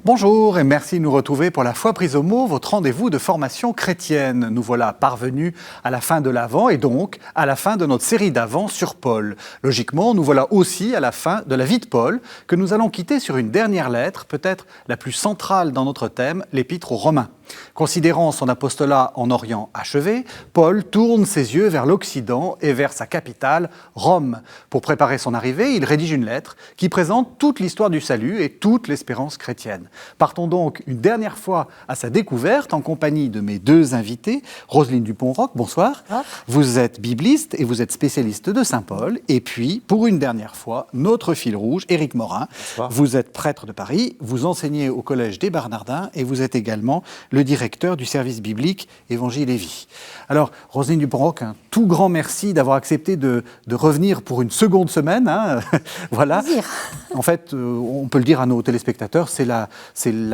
Bonjour et merci de nous retrouver pour la foi prise au mot, votre rendez-vous de formation chrétienne. Nous voilà parvenus à la fin de l'Avent et donc à la fin de notre série d'Avent sur Paul. Logiquement, nous voilà aussi à la fin de la vie de Paul que nous allons quitter sur une dernière lettre, peut-être la plus centrale dans notre thème, l'Épître aux Romains. Considérant son apostolat en Orient achevé, Paul tourne ses yeux vers l'Occident et vers sa capitale, Rome. Pour préparer son arrivée, il rédige une lettre qui présente toute l'histoire du salut et toute l'espérance chrétienne. Partons donc une dernière fois à sa découverte en compagnie de mes deux invités. Roselyne Dupont-Roch, bonsoir. Vous êtes bibliste et vous êtes spécialiste de Saint Paul. Et puis, pour une dernière fois, notre fil rouge, Éric Morin. Bonsoir. Vous êtes prêtre de Paris, vous enseignez au Collège des Bernardins et vous êtes également le directeur du service biblique Évangile et Vie. Alors, Roselyne Dupont-Roch, un tout grand merci d'avoir accepté de revenir pour une seconde semaine. Voilà. En fait, on peut le dire à nos téléspectateurs, c'est la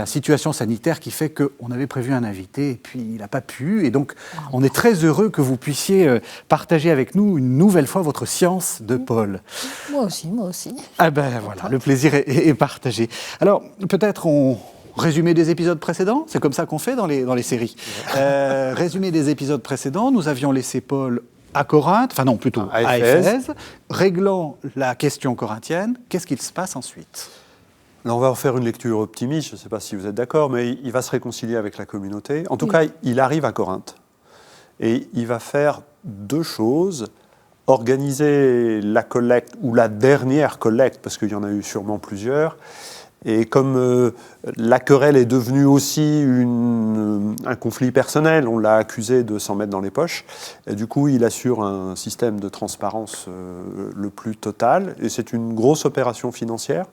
situation sanitaire qui fait qu'on avait prévu un invité et puis il n'a pas pu. Et donc, on est très heureux que vous puissiez partager avec nous une nouvelle fois votre science de Paul. Moi aussi. Ah ben voilà, le plaisir est partagé. Alors, peut-être résumé des épisodes précédents, c'est comme ça qu'on fait dans les séries. Résumé des épisodes précédents, nous avions laissé Paul à Corinthe, enfin non, plutôt à Éphèse, réglant la question corinthienne. Qu'est-ce qu'il se passe ensuite ? Là, on va faire une lecture optimiste, je ne sais pas si vous êtes d'accord, mais il va se réconcilier avec la communauté. En tout cas, il arrive à Corinthe et il va faire deux choses. Organiser la collecte, ou la dernière collecte, parce qu'il y en a eu sûrement plusieurs. Et comme la querelle est devenue aussi un conflit personnel, on l'a accusé de s'en mettre dans les poches, et du coup il assure un système de transparence le plus total, et c'est une grosse opération financière.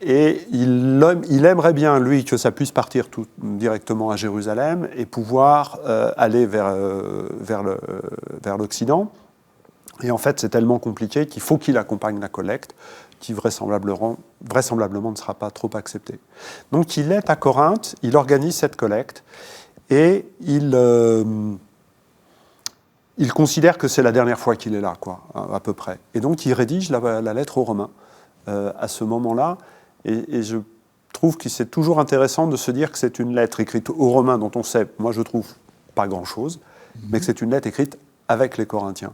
Et il aimerait bien, lui, que ça puisse partir directement à Jérusalem et pouvoir aller vers l'Occident. Et en fait, c'est tellement compliqué qu'il faut qu'il accompagne la collecte, qui vraisemblablement ne sera pas trop acceptée. Donc il est à Corinthe, il organise cette collecte, et il considère que c'est la dernière fois qu'il est là, quoi, à peu près. Et donc il rédige la lettre aux Romains à ce moment-là, et je trouve que c'est toujours intéressant de se dire que c'est une lettre écrite aux Romains dont on sait, moi je trouve, pas grand-chose, mais que c'est une lettre écrite avec les Corinthiens.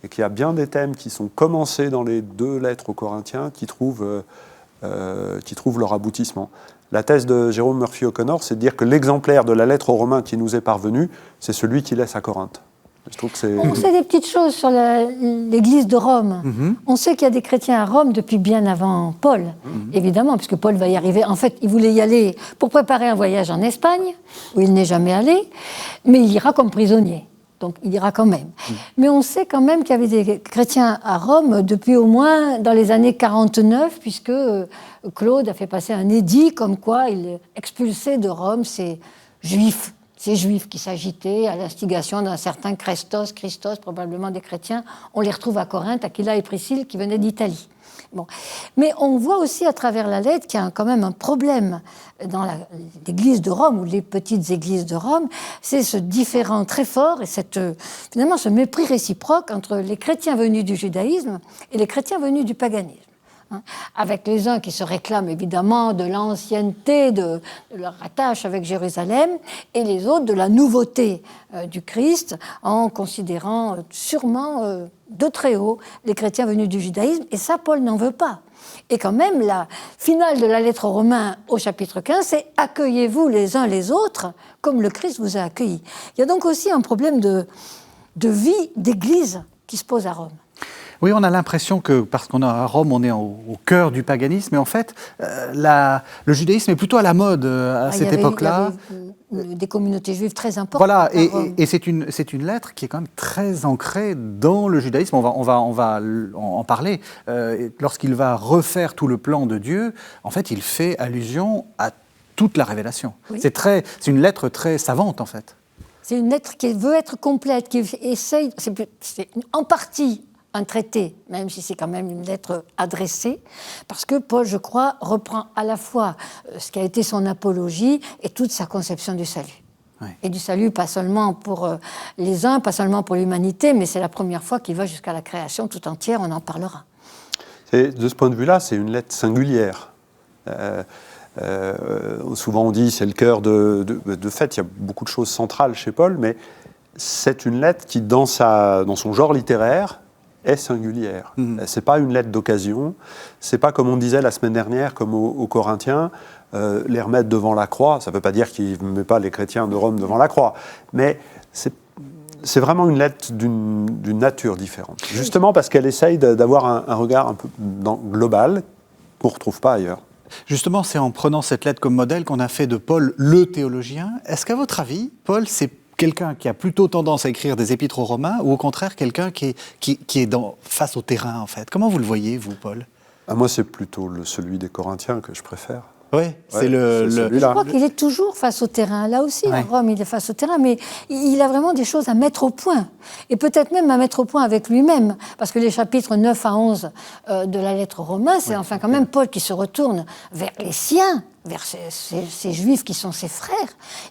Et qu'il y a bien des thèmes qui sont commencés dans les deux lettres aux Corinthiens qui trouvent leur aboutissement. La thèse de Jérôme Murphy O'Connor, c'est de dire que l'exemplaire de la lettre aux Romains qui nous est parvenu, c'est celui qui laisse à Corinthe. Je trouve que c'est... On sait des petites choses sur l'église de Rome. On sait qu'il y a des chrétiens à Rome depuis bien avant Paul, évidemment, puisque Paul va y arriver. En fait, il voulait y aller pour préparer un voyage en Espagne, où il n'est jamais allé, mais il ira comme prisonnier. Donc il ira quand même. Mais on sait quand même qu'il y avait des chrétiens à Rome depuis au moins dans les années 49, puisque Claude a fait passer un édit comme quoi il expulsait de Rome ces juifs qui s'agitaient à l'instigation d'un certain Christos, probablement des chrétiens. On les retrouve à Corinthe, Aquila et Priscille, qui venaient d'Italie. Bon. Mais on voit aussi à travers la lettre qu'il y a quand même un problème dans l'église de Rome, ou les petites églises de Rome, c'est ce différend très fort et finalement ce mépris réciproque entre les chrétiens venus du judaïsme et les chrétiens venus du paganisme. Avec les uns qui se réclament évidemment de l'ancienneté de leur attache avec Jérusalem, et les autres de la nouveauté du Christ, en considérant sûrement de très haut les chrétiens venus du judaïsme, et ça Paul n'en veut pas. Et quand même, la finale de la lettre aux Romains au chapitre 15, c'est « Accueillez-vous les uns les autres comme le Christ vous a accueillis ». Il y a donc aussi un problème de vie d'église qui se pose à Rome. Oui, on a l'impression que, parce qu'on est à Rome, on est au cœur du paganisme, mais en fait, le judaïsme est plutôt à la mode à cette époque-là. Il y avait des communautés juives très importantes. Voilà, et c'est une lettre qui est quand même très ancrée dans le judaïsme. On va en parler. Lorsqu'il va refaire tout le plan de Dieu, en fait, il fait allusion à toute la révélation. Oui. C'est une lettre très savante, en fait. C'est une lettre qui veut être complète, qui essaye, c'est en partie un traité, même si c'est quand même une lettre adressée, parce que Paul, je crois, reprend à la fois ce qui a été son apologie et toute sa conception du salut. Oui. Et du salut, pas seulement pour les uns, pas seulement pour l'humanité, mais c'est la première fois qu'il va jusqu'à la création tout entière, on en parlera. De ce point de vue-là, c'est une lettre singulière. Souvent on dit c'est le cœur de fait, il y a beaucoup de choses centrales chez Paul, mais c'est une lettre qui, dans son genre littéraire, est singulière. C'est pas une lettre d'occasion, c'est pas comme on disait la semaine dernière, comme aux Corinthiens, les remettre devant la croix. Ça veut pas dire qu'il ne met pas les chrétiens de Rome devant la croix, mais c'est vraiment une lettre d'une nature différente. Justement parce qu'elle essaye d'avoir un regard un peu global qu'on ne retrouve pas ailleurs. Justement, c'est en prenant cette lettre comme modèle qu'on a fait de Paul le théologien. Est-ce qu'à votre avis, Paul, c'est quelqu'un qui a plutôt tendance à écrire des épîtres aux Romains ou au contraire quelqu'un qui est face au terrain, en fait? Comment vous le voyez, vous, Paul? Moi, c'est plutôt celui des Corinthiens que je préfère. Oui, c'est Je crois qu'il est toujours face au terrain. Là aussi, à Rome, il est face au terrain, mais il a vraiment des choses à mettre au point. Et peut-être même à mettre au point avec lui-même. Parce que les chapitres 9 à 11 de la lettre aux Romains, c'est enfin quand même Paul qui se retourne vers les siens, vers ces juifs qui sont ses frères,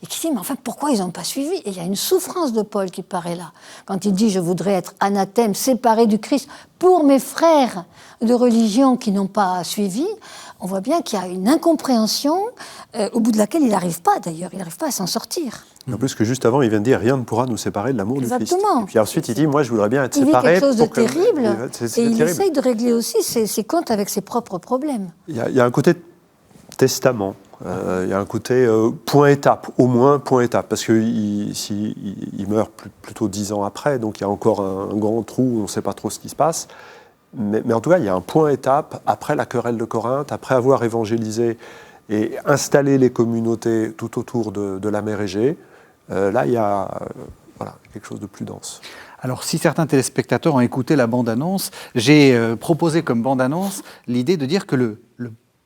et qui dit, mais enfin, pourquoi ils n'ont pas suivi? Et il y a une souffrance de Paul qui paraît là. Quand il dit, je voudrais être anathème, séparé du Christ, pour mes frères de religion qui n'ont pas suivi, on voit bien qu'il y a une incompréhension au bout de laquelle il n'arrive pas, d'ailleurs. Il n'arrive pas à s'en sortir. En plus que juste avant, il vient de dire « Rien ne pourra nous séparer de l'amour du Christ ». Exactement. Et puis ensuite, il dit « Moi, je voudrais bien être séparé ». Il vit quelque chose de terrible, et il terrible. essaye de régler aussi ses comptes avec ses propres problèmes. Il y a un côté testament, il y a un côté point-étape, au moins point-étape, parce qu'il meurt plutôt 10 ans après, donc il y a encore un grand trou, on ne sait pas trop ce qui se passe. Mais en tout cas, il y a un point-étape après la querelle de Corinthe, après avoir évangélisé et installé les communautés tout autour de la mer Égée. Là, il y a quelque chose de plus dense. Alors, si certains téléspectateurs ont écouté la bande-annonce, j'ai proposé comme bande-annonce l'idée de dire que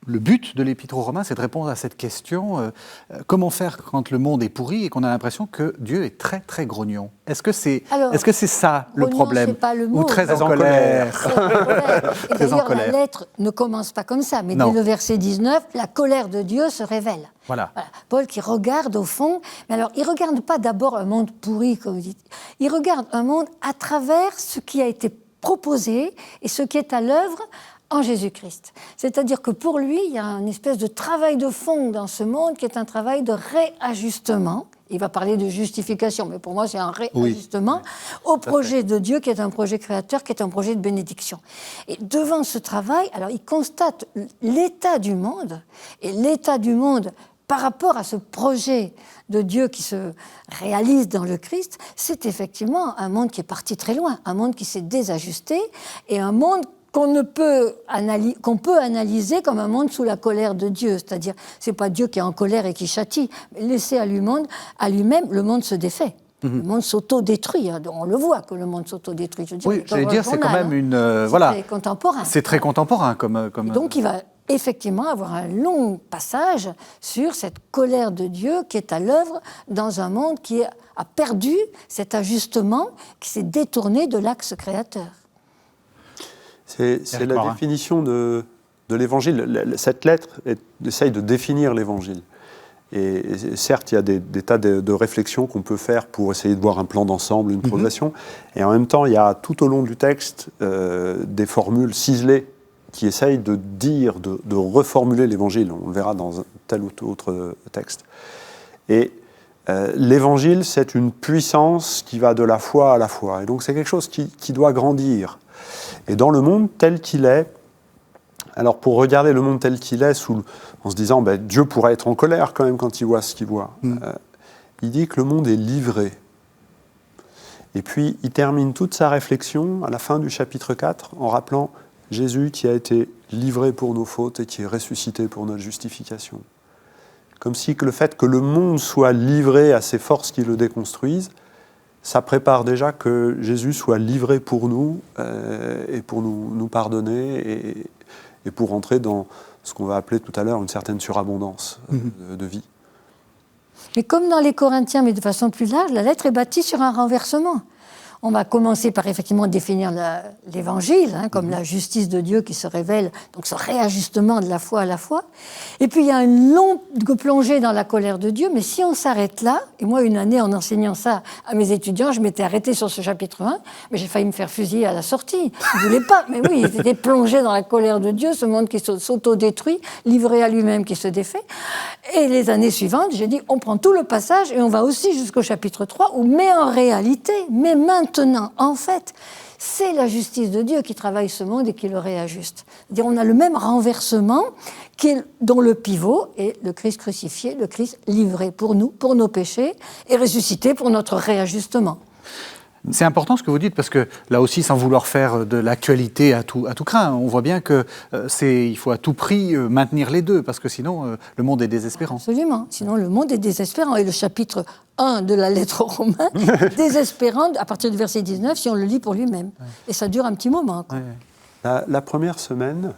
le but de l'Épître aux Romains, c'est de répondre à cette question comment faire quand le monde est pourri et qu'on a l'impression que Dieu est très, très grognon? Est-ce que c'est ça le problème? C'est pas le mot. Ou très en colère? Et d'ailleurs, la lettre ne commence pas comme ça, mais dès le verset 19, la colère de Dieu se révèle. Voilà. Paul qui regarde au fond, mais alors il ne regarde pas d'abord un monde pourri, comme vous dites, il regarde un monde à travers ce qui a été proposé et ce qui est à l'œuvre en Jésus-Christ. C'est-à-dire que pour lui, il y a une espèce de travail de fond dans ce monde qui est un travail de réajustement. Il va parler de justification, mais pour moi, c'est un réajustement au projet de Dieu, qui est un projet créateur, qui est un projet de bénédiction. Et devant ce travail, alors il constate l'état du monde, et l'état du monde par rapport à ce projet de Dieu qui se réalise dans le Christ, c'est effectivement un monde qui est parti très loin, un monde qui s'est désajusté, et un monde qu'on peut analyser comme un monde sous la colère de Dieu. C'est-à-dire, c'est pas Dieu qui est en colère et qui châtie, mais laissé à lui-même, le monde se défait. Le monde s'auto-détruit. On le voit que le monde s'auto-détruit. J'allais dire, c'est quand même c'est contemporain. C'est très contemporain comme. Donc, il va effectivement avoir un long passage sur cette colère de Dieu qui est à l'œuvre dans un monde qui a perdu cet ajustement, qui s'est détourné de l'axe créateur. C'est la définition de l'Évangile. Cette lettre essaye de définir l'Évangile. Et certes, il y a des tas de réflexions qu'on peut faire pour essayer de voir un plan d'ensemble, une progression. Et en même temps, il y a tout au long du texte des formules ciselées qui essayent de dire, de reformuler l'Évangile. On le verra dans un tel ou autre texte. Et l'Évangile, c'est une puissance qui va de la foi à la foi. Et donc, c'est quelque chose qui doit grandir. Et dans le monde tel qu'il est, alors pour regarder le monde tel qu'il est, en se disant Dieu pourrait être en colère quand même quand il voit ce qu'il voit, il dit que le monde est livré. Et puis il termine toute sa réflexion à la fin du chapitre 4 en rappelant Jésus qui a été livré pour nos fautes et qui est ressuscité pour notre justification. Comme si le fait que le monde soit livré à ces forces qui le déconstruisent, ça prépare déjà que Jésus soit livré pour nous et pour nous pardonner et pour entrer dans ce qu'on va appeler tout à l'heure une certaine surabondance de vie. Mais comme dans les Corinthiens, mais de façon plus large, la lettre est bâtie sur un renversement. On va commencer par effectivement définir l'Évangile, comme la justice de Dieu qui se révèle, donc ce réajustement de la foi à la foi. Et puis il y a une longue plongée dans la colère de Dieu, mais si on s'arrête là, et moi une année en enseignant ça à mes étudiants, je m'étais arrêtée sur ce chapitre 1, mais j'ai failli me faire fusiller à la sortie. Je ne voulais pas, mais oui, ils étaient plongés dans la colère de Dieu, ce monde qui s'auto-détruit, livré à lui-même qui se défait. Et les années suivantes, j'ai dit, on prend tout le passage et on va aussi jusqu'au chapitre 3, où, mais en réalité, mais maintenant, en fait, c'est la justice de Dieu qui travaille ce monde et qui le réajuste. C'est-à-dire, on a le même renversement dont le pivot est le Christ crucifié, le Christ livré pour nous, pour nos péchés, et ressuscité pour notre réajustement. C'est important ce que vous dites, parce que là aussi, sans vouloir faire de l'actualité à tout crin, on voit bien qu'il faut à tout prix maintenir les deux, parce que sinon, le monde est désespérant. Absolument, sinon le monde est désespérant. Et le chapitre 1 de la lettre aux Romains, désespérant à partir du verset 19, si on le lit pour lui-même. Ouais. Et ça dure un petit moment. Quoi. Ouais. La première semaine,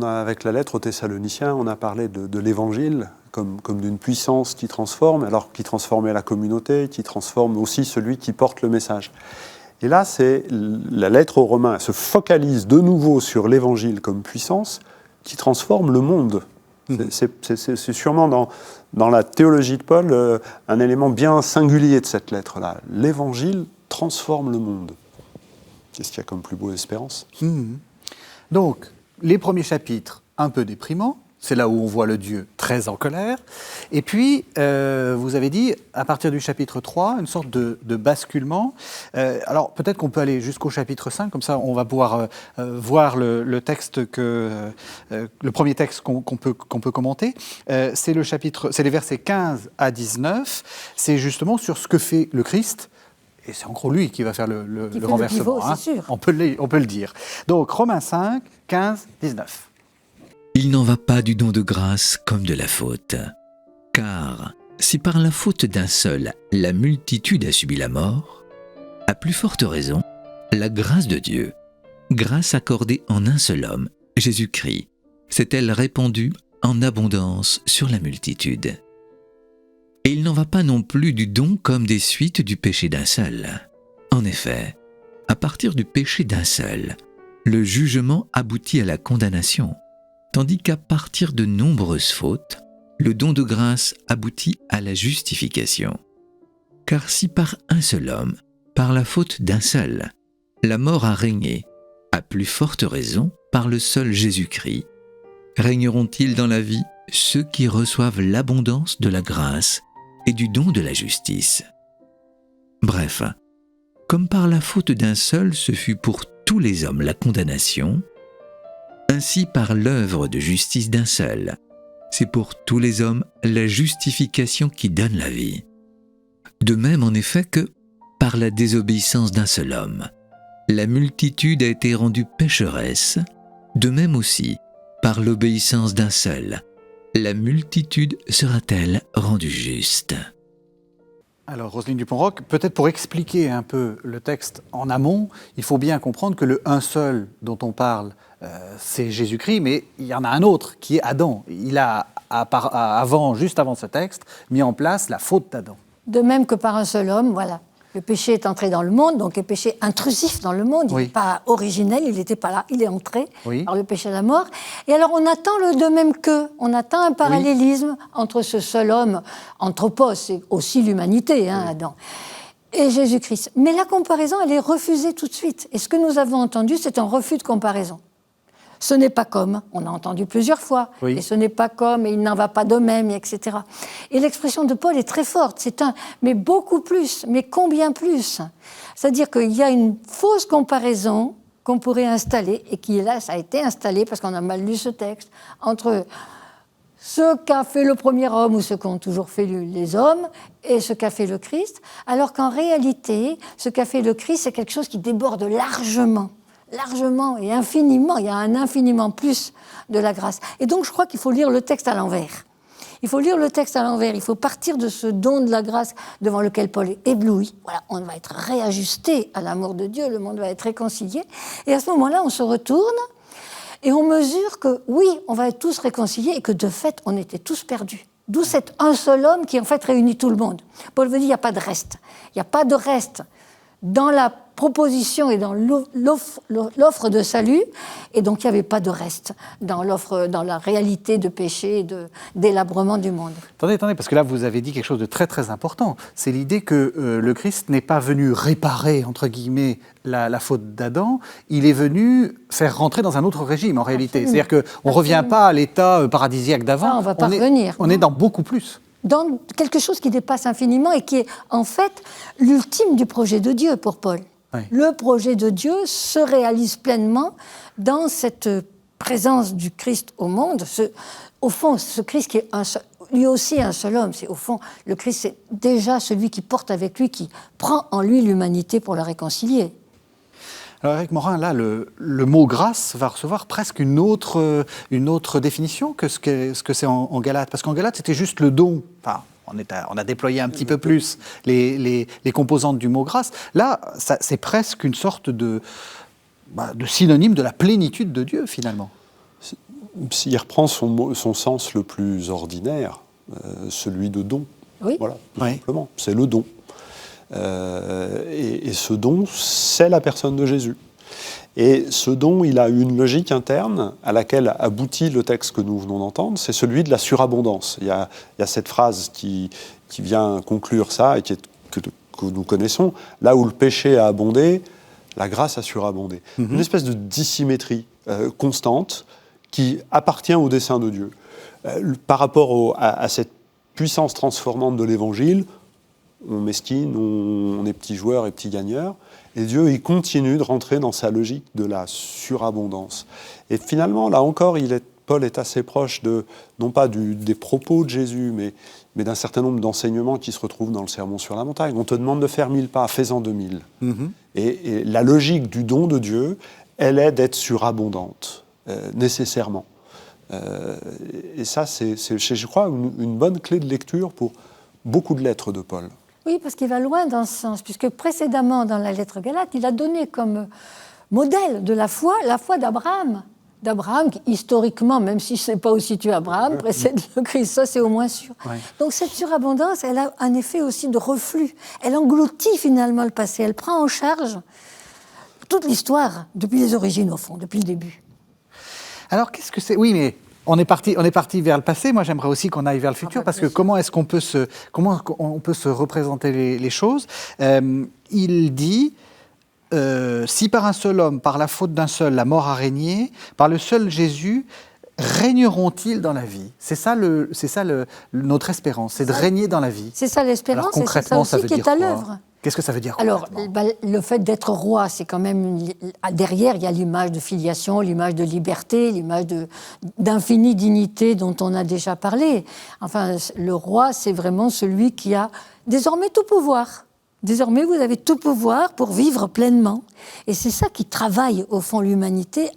avec la lettre aux Thessaloniciens, on a parlé de l'Évangile, comme d'une puissance qui transforme, alors qui transformait la communauté, qui transforme aussi celui qui porte le message. Et là, c'est la lettre aux Romains, elle se focalise de nouveau sur l'Évangile comme puissance qui transforme le monde. C'est sûrement dans la théologie de Paul un élément bien singulier de cette lettre-là. L'Évangile transforme le monde. Qu'est-ce qu'il y a comme plus beau espérance ? Donc, les premiers chapitres, un peu déprimants. C'est là où on voit le Dieu très en colère. Et puis, vous avez dit, à partir du chapitre 3, une sorte de basculement. Alors, peut-être qu'on peut aller jusqu'au chapitre 5, comme ça, on va pouvoir voir le texte le premier texte qu'on peut commenter. C'est les versets 15 à 19. C'est justement sur ce que fait le Christ. Et c'est en gros lui qui va faire le renversement. C'est sûr. On peut le dire. Donc, Romains 5, 15, 19. Il n'en va pas du don de grâce comme de la faute. Car si par la faute d'un seul, la multitude a subi la mort, à plus forte raison, la grâce de Dieu, grâce accordée en un seul homme, Jésus-Christ, s'est-elle répandue en abondance sur la multitude. Et il n'en va pas non plus du don comme des suites du péché d'un seul. En effet, à partir du péché d'un seul, le jugement aboutit à la condamnation, tandis qu'à partir de nombreuses fautes, le don de grâce aboutit à la justification. Car si par un seul homme, par la faute d'un seul, la mort a régné, à plus forte raison, par le seul Jésus-Christ, régneront-ils dans la vie ceux qui reçoivent l'abondance de la grâce et du don de la justice. Bref, comme par la faute d'un seul ce fut pour tous les hommes la condamnation, ainsi par l'œuvre de justice d'un seul, c'est pour tous les hommes la justification qui donne la vie. De même en effet que, par la désobéissance d'un seul homme, la multitude a été rendue pécheresse, de même aussi, par l'obéissance d'un seul, la multitude sera-t-elle rendue juste. Alors, Roselyne Dupont-Roch, peut-être pour expliquer un peu le texte en amont, il faut bien comprendre que le un seul dont on parle, c'est Jésus-Christ, mais il y en a un autre qui est Adam. Il a, juste avant ce texte, mis en place la faute d'Adam. De même que par un seul homme, voilà. Le péché est entré dans le monde, donc le péché intrusif dans le monde. Il n'est pas originel, il n'était pas là, il est entré par le péché de la mort. Et alors on attend le de même que, on attend un parallélisme entre ce seul homme, anthropos, c'est aussi l'humanité, Adam, et Jésus-Christ. Mais la comparaison, elle est refusée tout de suite. Et ce que nous avons entendu, c'est un refus de comparaison. Ce n'est pas comme, on a entendu plusieurs fois, et ce n'est pas comme, et il n'en va pas de même, etc. Et l'expression de Paul est très forte, c'est un « mais beaucoup plus », mais combien plus ? C'est-à-dire qu'il y a une fausse comparaison qu'on pourrait installer, et qui là, ça a été installé, parce qu'on a mal lu ce texte, entre ce qu'a fait le premier homme, ou ce qu'ont toujours fait les hommes, et ce qu'a fait le Christ, alors qu'en réalité, ce qu'a fait le Christ, c'est quelque chose qui déborde largement et infiniment, il y a un infiniment plus de la grâce. Et donc je crois qu'il faut lire le texte à l'envers. Il faut lire le texte à l'envers, il faut partir de ce don de la grâce devant lequel Paul est ébloui. Voilà, on va être réajusté à l'amour de Dieu, le monde va être réconcilié. Et à ce moment-là, on se retourne et on mesure que oui, on va être tous réconciliés et que de fait, on était tous perdus. D'où cet un seul homme qui en fait réunit tout le monde. Paul veut dire, il n'y a pas de reste. Il n'y a pas de reste dans la proposition et dans l'offre de salut, et donc il n'y avait pas de reste dans la réalité de péché et de délabrement du monde. Attendez, parce que là, vous avez dit quelque chose de très, très important. C'est l'idée que le Christ n'est pas venu réparer, entre guillemets, la faute d'Adam. Il est venu faire rentrer dans un autre régime, en réalité. Absolument. C'est-à-dire qu'on ne revient pas à l'état paradisiaque d'avant. Ça, on va pas revenir. On est dans beaucoup plus. Dans quelque chose qui dépasse infiniment et qui est, en fait, l'ultime du projet de Dieu pour Paul. Oui. Le projet de Dieu se réalise pleinement dans cette présence du Christ au monde. Au fond, ce Christ qui est lui aussi un seul homme. Au fond, le Christ, c'est déjà celui qui porte avec lui, qui prend en lui l'humanité pour la réconcilier. Alors Éric Morin, là, le mot grâce va recevoir presque une autre définition que ce que c'est en Galates. Parce qu'en Galates, c'était juste le don. Enfin, on a déployé un petit peu plus les composantes du mot grâce. Là, c'est presque une sorte de synonyme de la plénitude de Dieu, finalement. S'il reprend son sens le plus ordinaire, celui de don. Oui. Voilà, tout simplement. C'est le don. Et ce don, c'est la personne de Jésus. Et ce don, il a une logique interne à laquelle aboutit le texte que nous venons d'entendre, c'est celui de la surabondance. Il y a cette phrase qui vient conclure ça et que nous connaissons, là où le péché a abondé, la grâce a surabondé. Une espèce de dissymétrie constante qui appartient au dessein de Dieu. Par rapport à cette puissance transformante de l'Évangile, on mesquine, on est petits joueurs et petits gagneurs, et Dieu, il continue de rentrer dans sa logique de la surabondance. Et finalement, là encore, Paul est assez proche non pas des propos de Jésus, mais d'un certain nombre d'enseignements qui se retrouvent dans le Sermon sur la montagne. On te demande de faire 1000 pas, fais-en 2000. Et la logique du don de Dieu, elle est d'être surabondante, nécessairement. Et ça, c'est, je crois, une bonne clé de lecture pour beaucoup de lettres de Paul. Oui, parce qu'il va loin dans ce sens, puisque précédemment, dans la lettre Galates, il a donné comme modèle de la foi d'Abraham. D'Abraham, qui, historiquement, même si je ne sais pas où situe Abraham, précède le Christ, ça c'est au moins sûr. Ouais. Donc cette surabondance, elle a un effet aussi de reflux. Elle engloutit finalement le passé, elle prend en charge toute l'histoire, depuis les origines au fond, depuis le début. Alors qu'est-ce que c'est ? Oui, mais on est parti vers le passé. Moi, j'aimerais aussi qu'on aille vers le futur, parce que comment est-ce qu'on peut se représenter les choses ? Il dit si par un seul homme, par la faute d'un seul, la mort a régné, par le seul Jésus, régneront-ils dans la vie ? C'est ça notre espérance, c'est de régner dans la vie. C'est ça l'espérance, et c'est ça aussi qui est à l'œuvre. Qu'est-ce que ça veut dire ? Alors, le fait d'être roi, c'est quand même... Derrière, il y a l'image de filiation, l'image de liberté, l'image d'infinie dignité dont on a déjà parlé. Enfin, le roi, c'est vraiment celui qui a désormais tout pouvoir. Désormais, vous avez tout pouvoir pour vivre pleinement. Et c'est ça qui travaille, au fond, l'humanité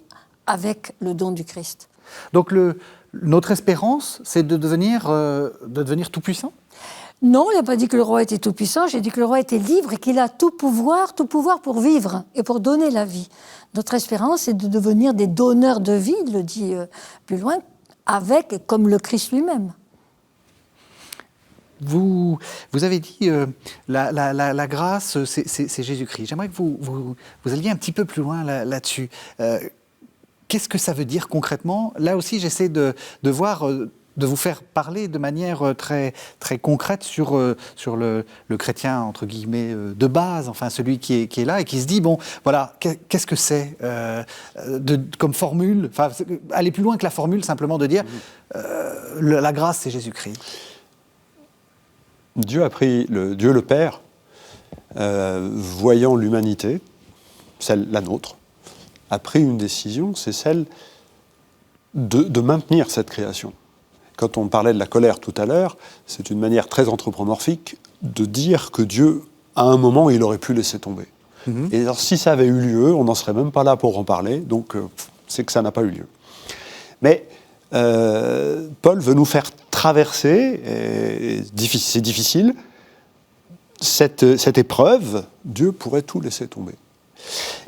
avec le don du Christ. Donc, notre espérance, c'est de devenir tout-puissant ? Non, il n'a pas dit que le roi était tout-puissant, j'ai dit que le roi était libre et qu'il a tout pouvoir pour vivre et pour donner la vie. Notre espérance, c'est de devenir des donneurs de vie, il le dit plus loin, comme le Christ lui-même. Vous avez dit la grâce, c'est Jésus-Christ. J'aimerais que vous alliez un petit peu plus loin là-dessus. Qu'est-ce que ça veut dire concrètement ? Là aussi, j'essaie de voir... de vous faire parler de manière très, très concrète sur le chrétien, entre guillemets, de base, enfin celui qui est là et qui se dit, bon, voilà, qu'est-ce que c'est comme formule, enfin, aller plus loin que la formule, simplement de dire, la grâce, c'est Jésus-Christ. Dieu le Père, voyant l'humanité, la nôtre, a pris une décision, c'est celle de maintenir cette création. Quand on parlait de la colère tout à l'heure, c'est une manière très anthropomorphique de dire que Dieu, à un moment, il aurait pu laisser tomber. Et alors, si ça avait eu lieu, on n'en serait même pas là pour en parler, donc c'est que ça n'a pas eu lieu. Mais Paul veut nous faire traverser, et c'est difficile, cette épreuve. Dieu pourrait tout laisser tomber.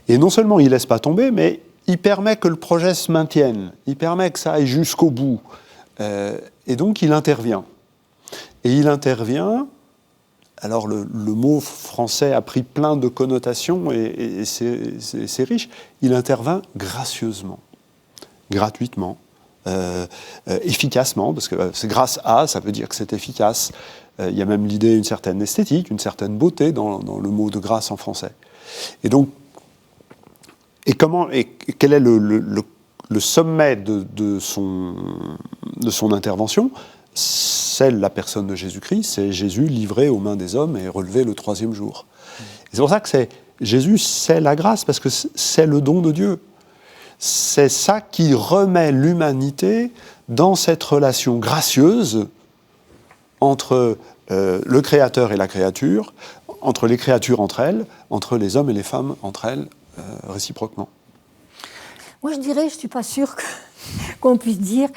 Et non seulement il ne laisse pas tomber, mais il permet que le projet se maintienne, il permet que ça aille jusqu'au bout. Et donc il intervient. Et il intervient alors le mot français a pris plein de connotations et c'est riche. Il intervint gracieusement, gratuitement, efficacement, parce que c'est grâce à, ça veut dire que c'est efficace. Il y a même l'idée d'une certaine esthétique, une certaine beauté dans le mot de grâce en français. Et donc, quel est le sommet de son intervention? C'est la personne de Jésus-Christ, c'est Jésus livré aux mains des hommes et relevé le 3e jour. Et c'est pour ça que Jésus, c'est la grâce, parce que c'est le don de Dieu. C'est ça qui remet l'humanité dans cette relation gracieuse entre le Créateur et la créature, entre les créatures entre elles, entre les hommes et les femmes entre elles, réciproquement. Moi, je dirais, je ne suis pas sûre qu'on puisse dire...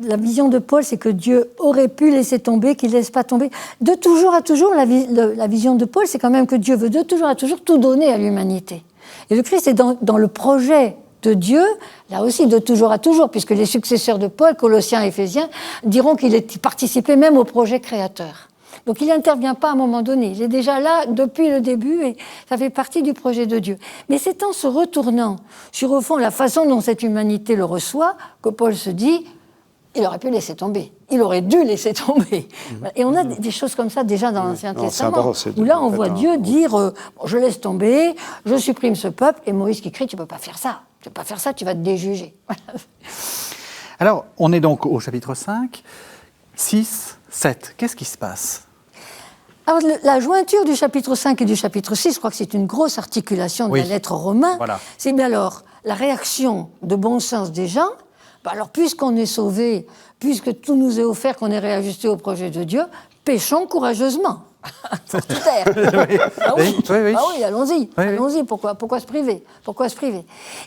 la vision de Paul, c'est que Dieu aurait pu laisser tomber, qu'il ne laisse pas tomber. De toujours à toujours, la vision de Paul, c'est quand même que Dieu veut de toujours à toujours tout donner à l'humanité. Et le Christ est dans le projet de Dieu, là aussi de toujours à toujours, puisque les successeurs de Paul, Colossiens et Éphésiens, diront qu'il participait même au projet créateur. Donc il n'intervient pas à un moment donné, il est déjà là depuis le début et ça fait partie du projet de Dieu. Mais c'est en se retournant sur, au fond, la façon dont cette humanité le reçoit, que Paul se dit... Il aurait pu laisser tomber. Il aurait dû laisser tomber. Et on a des choses comme ça déjà dans l'Ancien Testament, où là on voit Dieu dire je laisse tomber, je supprime ce peuple, et Moïse qui crie tu peux pas faire ça, tu vas te déjuger. Alors, on est donc au chapitre 5, 6, 7. Qu'est-ce qui se passe ? Alors, la jointure du chapitre 5 et du chapitre 6, je crois que c'est une grosse articulation de la lettre aux Romains. Voilà. C'est bien alors la réaction de bon sens des gens. Alors, puisqu'on est sauvé, puisque tout nous est offert, qu'on est réajusté au projet de Dieu, péchons courageusement. Pour tout taire. Oui, allons-y. Oui. Allons-y. Pourquoi se priver ?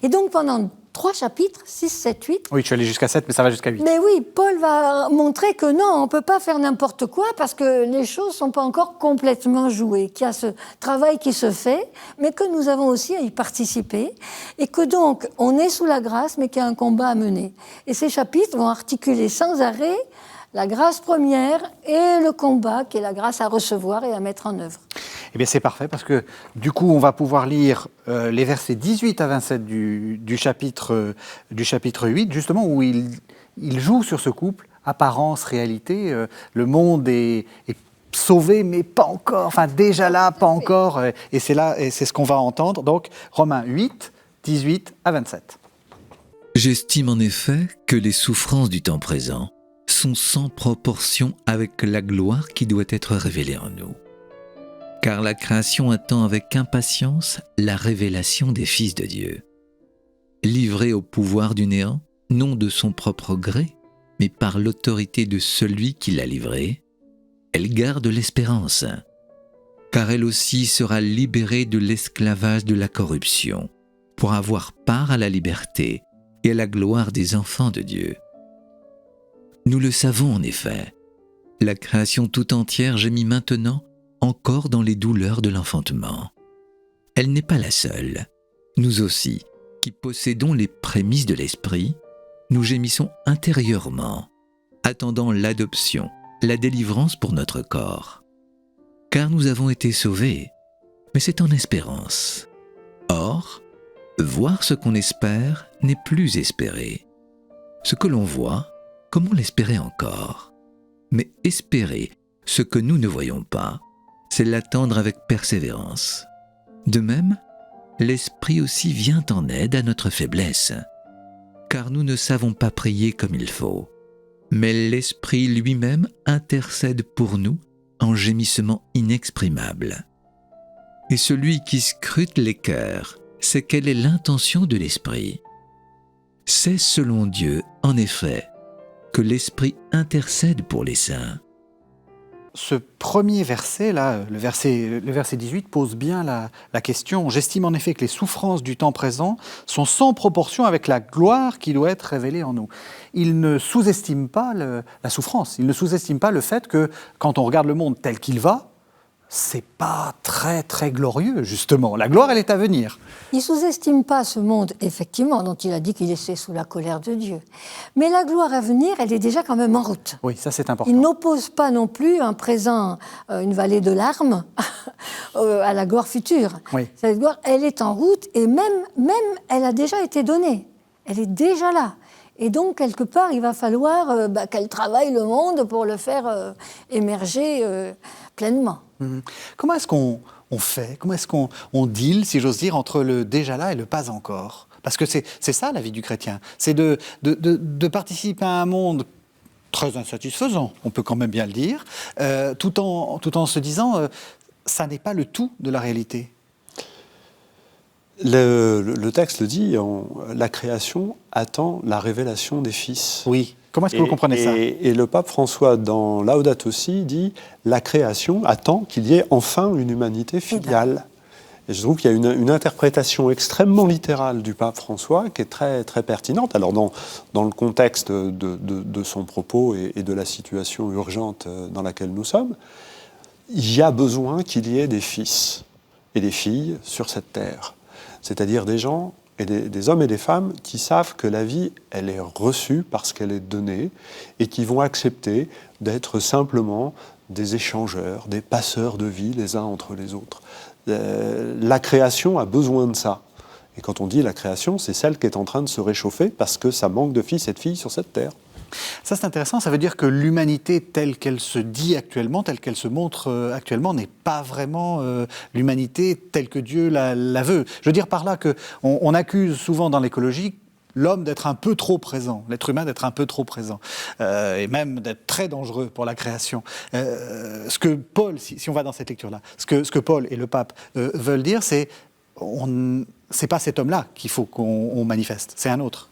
Et donc, pendant 3 chapitres, 6, 7, 8... Oui, tu es allé jusqu'à 7, mais ça va jusqu'à 8. Mais oui, Paul va montrer que non, on ne peut pas faire n'importe quoi parce que les choses ne sont pas encore complètement jouées, qu'il y a ce travail qui se fait, mais que nous avons aussi à y participer, et que donc, on est sous la grâce, mais qu'il y a un combat à mener. Et ces chapitres vont articuler sans arrêt la grâce première et le combat, qui est la grâce à recevoir et à mettre en œuvre. Eh bien, c'est parfait, parce que du coup, on va pouvoir lire les versets 18 à 27 du chapitre 8, justement, où il joue sur ce couple, apparence, réalité. Le monde est sauvé, mais pas encore. Enfin, déjà là, pas encore. Et c'est là, et c'est ce qu'on va entendre. Donc, Romains 8, 18 à 27. J'estime en effet que les souffrances du temps présent sont sans proportion avec la gloire qui doit être révélée en nous. Car la création attend avec impatience la révélation des fils de Dieu. Livrée au pouvoir du néant, non de son propre gré, mais par l'autorité de celui qui l'a livrée, elle garde l'espérance, car elle aussi sera libérée de l'esclavage de la corruption, pour avoir part à la liberté et à la gloire des enfants de Dieu. Nous le savons en effet, la création tout entière gémit maintenant encore dans les douleurs de l'enfantement. Elle n'est pas la seule. Nous aussi, qui possédons les prémices de l'esprit, nous gémissons intérieurement, attendant l'adoption, la délivrance pour notre corps. Car nous avons été sauvés, mais c'est en espérance. Or, voir ce qu'on espère n'est plus espérer. Ce que l'on voit, comment l'espérer encore ? Mais espérer ce que nous ne voyons pas, c'est l'attendre avec persévérance. De même, l'Esprit aussi vient en aide à notre faiblesse, car nous ne savons pas prier comme il faut, mais l'Esprit lui-même intercède pour nous en gémissements inexprimables. Et celui qui scrute les cœurs sait quelle est l'intention de l'Esprit. C'est selon Dieu, en effet, que l'Esprit intercède pour les saints. Ce premier verset, là, le verset 18, pose bien la question. J'estime en effet que les souffrances du temps présent sont sans proportion avec la gloire qui doit être révélée en nous. Il ne sous-estime pas la souffrance, il ne sous-estime pas le fait que quand on regarde le monde tel qu'il va, c'est pas très très glorieux, justement. La gloire, elle est à venir. Il ne sous-estime pas ce monde, effectivement, dont il a dit qu'il était sous la colère de Dieu. Mais la gloire à venir, elle est déjà quand même en route. Oui, ça c'est important. Il n'oppose pas non plus un présent, une vallée de larmes, à la gloire future. Oui. Cette gloire, elle est en route et même elle a déjà été donnée. Elle est déjà là. Et donc, quelque part, il va falloir qu'elle travaille le monde pour le faire émerger pleinement. Comment est-ce qu'on fait? Comment est-ce qu'on deal, si j'ose dire, entre le déjà là et le pas encore? Parce que c'est ça la vie du chrétien. C'est de participer à un monde très insatisfaisant, on peut quand même bien le dire, tout en se disant ça n'est pas le tout de la réalité. Le texte le dit, la création attend la révélation des fils. Oui. Comment est-ce que vous comprenez ça? Et le pape François, dans Laudato Si, dit la création attend qu'il y ait enfin une humanité filiale. Et je trouve qu'il y a une interprétation extrêmement littérale du pape François qui est très, très pertinente. Alors, dans le contexte de son propos et de la situation urgente dans laquelle nous sommes, il y a besoin qu'il y ait des fils et des filles sur cette terre. C'est-à-dire des gens, et des hommes et des femmes qui savent que la vie, elle est reçue parce qu'elle est donnée et qui vont accepter d'être simplement des échangeurs, des passeurs de vie les uns entre les autres. La création a besoin de ça. Et quand on dit la création, c'est celle qui est en train de se réchauffer parce que ça manque de fils et de filles sur cette terre. Ça, c'est intéressant. Ça veut dire que l'humanité telle qu'elle se dit actuellement, telle qu'elle se montre actuellement, n'est pas vraiment l'humanité telle que Dieu la veut. Je veux dire par là qu'on accuse souvent dans l'écologie l'homme d'être un peu trop présent, l'être humain d'être un peu trop présent, et même d'être très dangereux pour la création. Ce que Paul, si on va dans cette lecture-là, ce que Paul et le pape veulent dire, c'est pas cet homme-là qu'il faut qu'on manifeste, c'est un autre.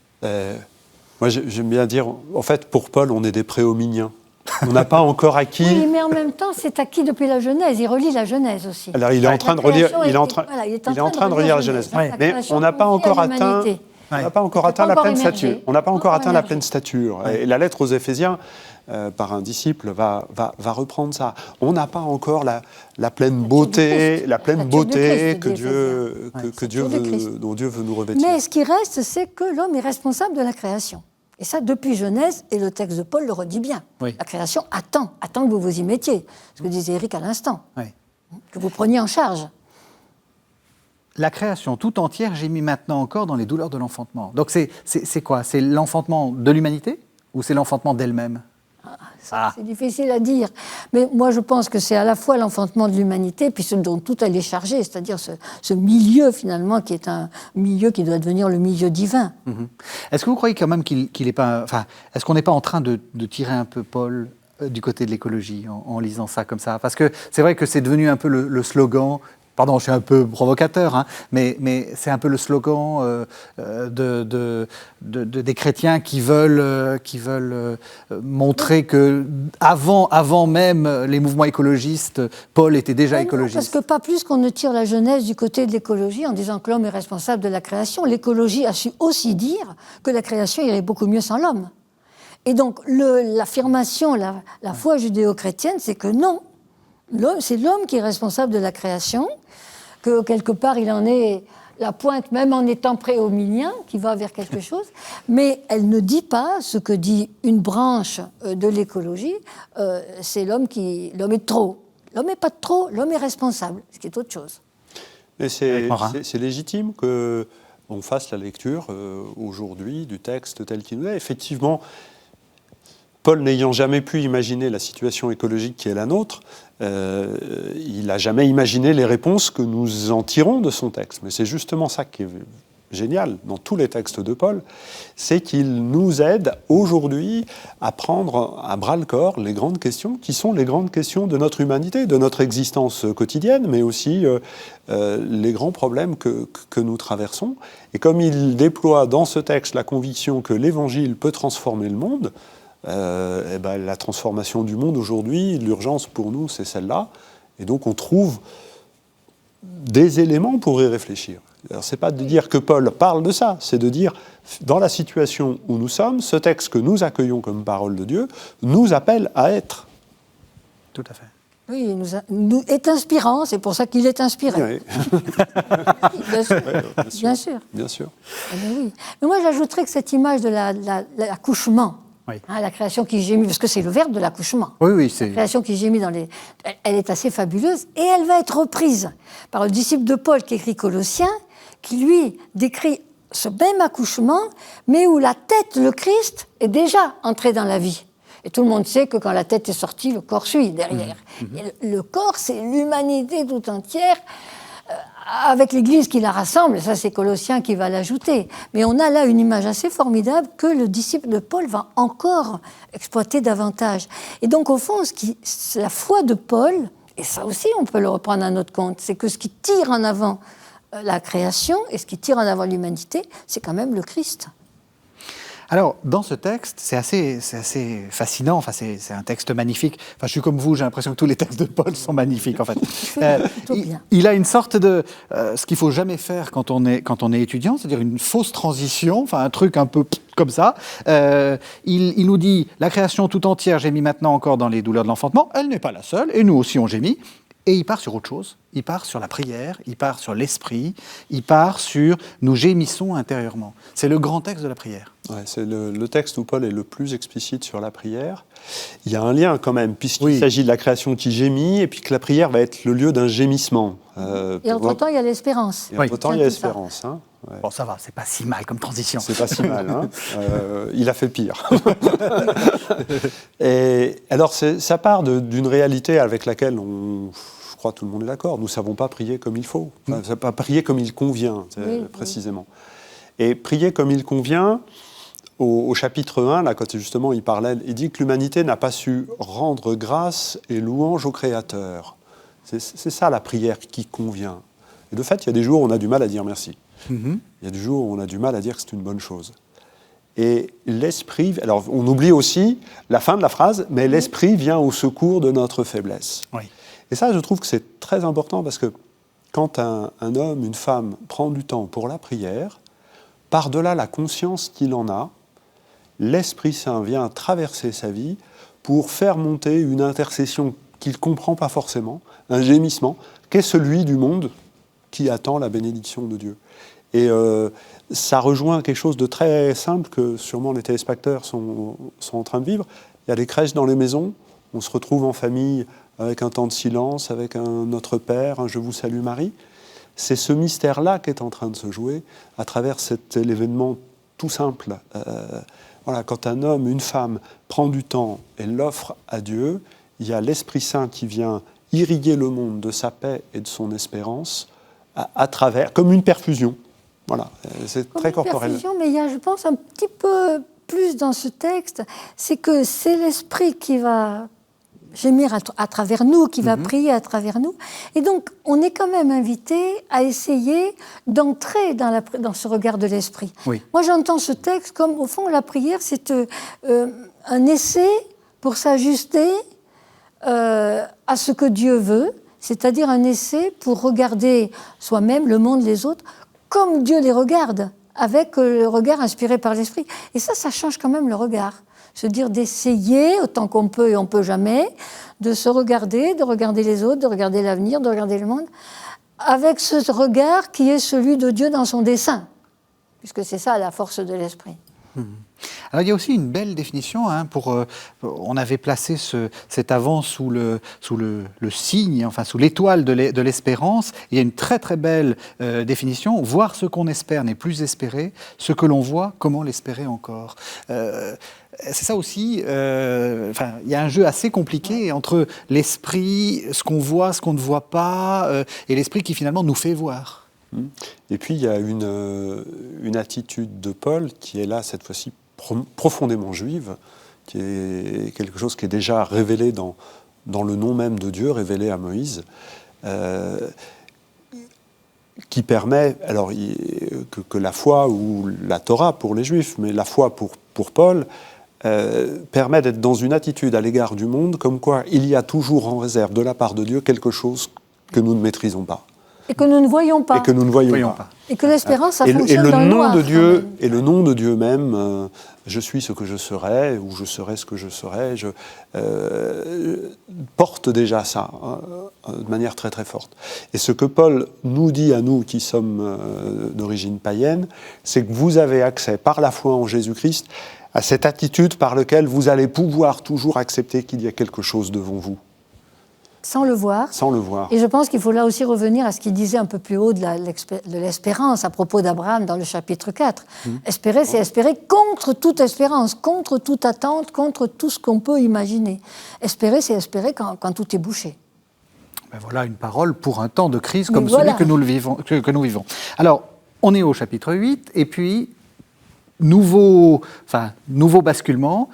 Moi, j'aime bien dire, en fait, pour Paul, on est des préhominiens. On n'a pas encore acquis... Oui, mais en même temps, c'est acquis depuis la Genèse. Il relit la Genèse aussi. Alors, il est en train de relire, il est en train de relire la Genèse. Mais on n'a pas encore atteint... On n'a pas encore atteint la pleine stature. On n'a pas encore atteint la pleine stature. Et la lettre aux Éphésiens, par un disciple, va reprendre ça. On n'a pas encore la pleine beauté, dont Dieu veut nous revêtir. Mais ce qui reste, c'est que l'homme est responsable de la création. Et ça, depuis Genèse, et le texte de Paul le redit bien. Oui. La création attend que vous vous y mettiez. Ce que disait Éric à l'instant. Oui. Que vous preniez en charge. La création tout entière gémit maintenant encore dans les douleurs de l'enfantement. Donc c'est quoi? C'est l'enfantement de l'humanité ou c'est l'enfantement d'elle-même? C'est difficile à dire. Mais moi, je pense que c'est à la fois l'enfantement de l'humanité, puis ce dont tout elle est chargée, c'est-à-dire ce milieu, finalement, qui est un milieu qui doit devenir le milieu divin. Mm-hmm. Est-ce que vous croyez quand même qu'il est pas... Enfin, est-ce qu'on n'est pas en train de tirer un peu Paul du côté de l'écologie en lisant ça comme ça? Parce que c'est vrai que c'est devenu un peu le slogan... Pardon, je suis un peu provocateur, hein, mais c'est un peu le slogan des chrétiens qui veulent montrer que avant même les mouvements écologistes, Paul était déjà écologiste. Non, parce que pas plus qu'on ne tire la Genèse du côté de l'écologie en disant que l'homme est responsable de la création. L'écologie a su aussi dire que la création irait beaucoup mieux sans l'homme. Et donc l'affirmation, la foi judéo-chrétienne, c'est que non. C'est l'homme qui est responsable de la création, que quelque part il en est la pointe, même en étant préhominien, qui va vers quelque chose, mais elle ne dit pas ce que dit une branche de l'écologie, c'est l'homme est de trop. L'homme n'est pas de trop, l'homme est responsable, ce qui est autre chose. Mais c'est légitime qu'on fasse la lecture aujourd'hui du texte tel qu'il nous est. Effectivement, Paul n'ayant jamais pu imaginer la situation écologique qui est la nôtre, il n'a jamais imaginé les réponses que nous en tirons de son texte. Mais c'est justement ça qui est génial dans tous les textes de Paul, c'est qu'il nous aide aujourd'hui à prendre à bras-le-corps les grandes questions qui sont les grandes questions de notre humanité, de notre existence quotidienne, mais aussi les grands problèmes que nous traversons. Et comme il déploie dans ce texte la conviction que l'Évangile peut transformer le monde, la transformation du monde aujourd'hui, l'urgence pour nous, c'est celle-là. Et donc on trouve des éléments pour y réfléchir. Alors c'est pas de dire que Paul parle de ça, c'est de dire, dans la situation où nous sommes, ce texte que nous accueillons comme parole de Dieu nous appelle à être. Tout à fait. Oui, il nous est inspirant, c'est pour ça qu'il est inspiré. Oui. Bien sûr. Ouais, Bien sûr. Bien sûr. Eh bien oui. Mais moi, j'ajouterais que cette image de l'accouchement, Oui. la création qui gémit, parce que c'est le verbe de l'accouchement. Oui, c'est... La création qui gémit elle est assez fabuleuse et elle va être reprise par le disciple de Paul qui écrit Colossiens, qui lui décrit ce même accouchement, mais où la tête, le Christ, est déjà entré dans la vie. Et tout le monde sait que quand la tête est sortie, le corps suit derrière. Et le corps, c'est l'humanité tout entière, avec l'Église qui la rassemble. Ça, c'est Colossiens qui va l'ajouter. Mais on a là une image assez formidable que le disciple de Paul va encore exploiter davantage. Et donc, au fond, la foi de Paul, et ça aussi, on peut le reprendre à notre compte, c'est que ce qui tire en avant la création et ce qui tire en avant l'humanité, c'est quand même le Christ. Alors, dans ce texte, c'est assez fascinant, enfin, c'est un texte magnifique. Enfin, je suis comme vous, j'ai l'impression que tous les textes de Paul sont magnifiques, en fait. Il a une sorte de... ce qu'il ne faut jamais faire quand on est étudiant, c'est-à-dire une fausse transition, enfin, un truc un peu comme ça. Il nous dit, la création tout entière gémit maintenant encore dans les douleurs de l'enfantement. Elle n'est pas la seule, et nous aussi on gémit. Et il part sur autre chose, il part sur la prière, il part sur l'esprit, il part sur « nous gémissons intérieurement ». C'est le grand texte de la prière. Ouais, c'est le texte où Paul est le plus explicite sur la prière. Il y a un lien quand même, puisqu'il s'agit de la création qui gémit, et puis que la prière va être le lieu d'un gémissement. Et entre-temps, il y a l'espérance. Et entre-temps, il y a l'espérance. Hein. Ouais. Bon, ça va, c'est pas si mal comme transition. C'est pas si mal. Hein. Il a fait pire. Et alors, ça part d'une réalité avec laquelle je crois que tout le monde est d'accord. Nous ne savons pas prier comme il faut. Enfin, pas prier comme il convient, précisément. Et prier comme il convient, au chapitre 1, là, quand justement il parlait, il dit que l'humanité n'a pas su rendre grâce et louange au Créateur. C'est ça la prière qui convient. Et de fait, il y a des jours où on a du mal à dire merci. Il y a des jours où on a du mal à dire que c'est une bonne chose. Et l'esprit, alors on oublie aussi la fin de la phrase, mais l'esprit vient au secours de notre faiblesse. Oui. Et ça, je trouve que c'est très important parce que quand un homme, une femme prend du temps pour la prière, par-delà la conscience qu'il en a, l'Esprit Saint vient traverser sa vie pour faire monter une intercession qu'il ne comprend pas forcément, un gémissement, qu'est celui du monde qui attend la bénédiction de Dieu. Et ça rejoint quelque chose de très simple que sûrement les téléspectateurs sont en train de vivre. Il y a des crèches dans les maisons, on se retrouve en famille avec un temps de silence, avec un Notre Père, un Je vous salue Marie. C'est ce mystère-là qui est en train de se jouer à travers l'événement tout simple. Voilà, quand un homme, une femme prend du temps et l'offre à Dieu, il y a l'Esprit Saint qui vient irriguer le monde de sa paix et de son espérance à travers, comme une perfusion. Voilà, c'est très corporel. Perfusion, mais il y a, je pense, un petit peu plus dans ce texte, c'est que c'est l'Esprit qui va gémir à travers nous, qui va prier à travers nous. Et donc, on est quand même invité à essayer d'entrer dans ce regard de l'Esprit. Oui. Moi, j'entends ce texte comme, au fond, la prière, c'est un essai pour s'ajuster à ce que Dieu veut, c'est-à-dire un essai pour regarder soi-même, le monde, les autres, comme Dieu les regarde, avec le regard inspiré par l'Esprit. Et ça change quand même le regard. Se dire d'essayer, autant qu'on peut et on ne peut jamais, de se regarder, de regarder les autres, de regarder l'avenir, de regarder le monde, avec ce regard qui est celui de Dieu dans son dessein, puisque c'est ça la force de l'Esprit. Alors il y a aussi une belle définition, hein, on avait placé cet avant sous le signe, enfin sous l'étoile de l'espérance. Il y a une très très belle définition, voir ce qu'on espère n'est plus espérer, ce que l'on voit, comment l'espérer encore. C'est ça aussi, il y a un jeu assez compliqué entre l'esprit, ce qu'on voit, ce qu'on ne voit pas, et l'esprit qui finalement nous fait voir. Et puis il y a une attitude de Paul qui est là cette fois-ci profondément juive, qui est quelque chose qui est déjà révélé dans le nom même de Dieu, révélé à Moïse, qui permet alors que la foi ou la Torah pour les Juifs, mais la foi pour Paul, permet d'être dans une attitude à l'égard du monde comme quoi il y a toujours en réserve de la part de Dieu quelque chose que nous ne maîtrisons pas. Et que nous ne voyons pas. Et que nous ne voyons Voyons pas. pas. Et que l'espérance, ça Et fonctionne le dans le nom noir, de quand Dieu même. et le nom de Dieu même, je suis ce que je serai ou je serai ce que je serai, porte déjà ça de manière très très forte. Et ce que Paul nous dit à nous qui sommes d'origine païenne, c'est que vous avez accès par la foi en Jésus-Christ à cette attitude par laquelle vous allez pouvoir toujours accepter qu'il y a quelque chose devant vous, Sans le voir. sans le voir. Et je pense qu'il faut là aussi revenir à ce qu'il disait un peu plus haut de l'espérance à propos d'Abraham dans le chapitre 4. Espérer, c'est espérer contre toute espérance, contre toute attente, contre tout ce qu'on peut imaginer. Espérer, c'est espérer quand tout est bouché. Ben voilà une parole pour un temps de crise comme Mais celui voilà. que nous vivons. Alors, on est au chapitre 8, et puis, nouveau basculement,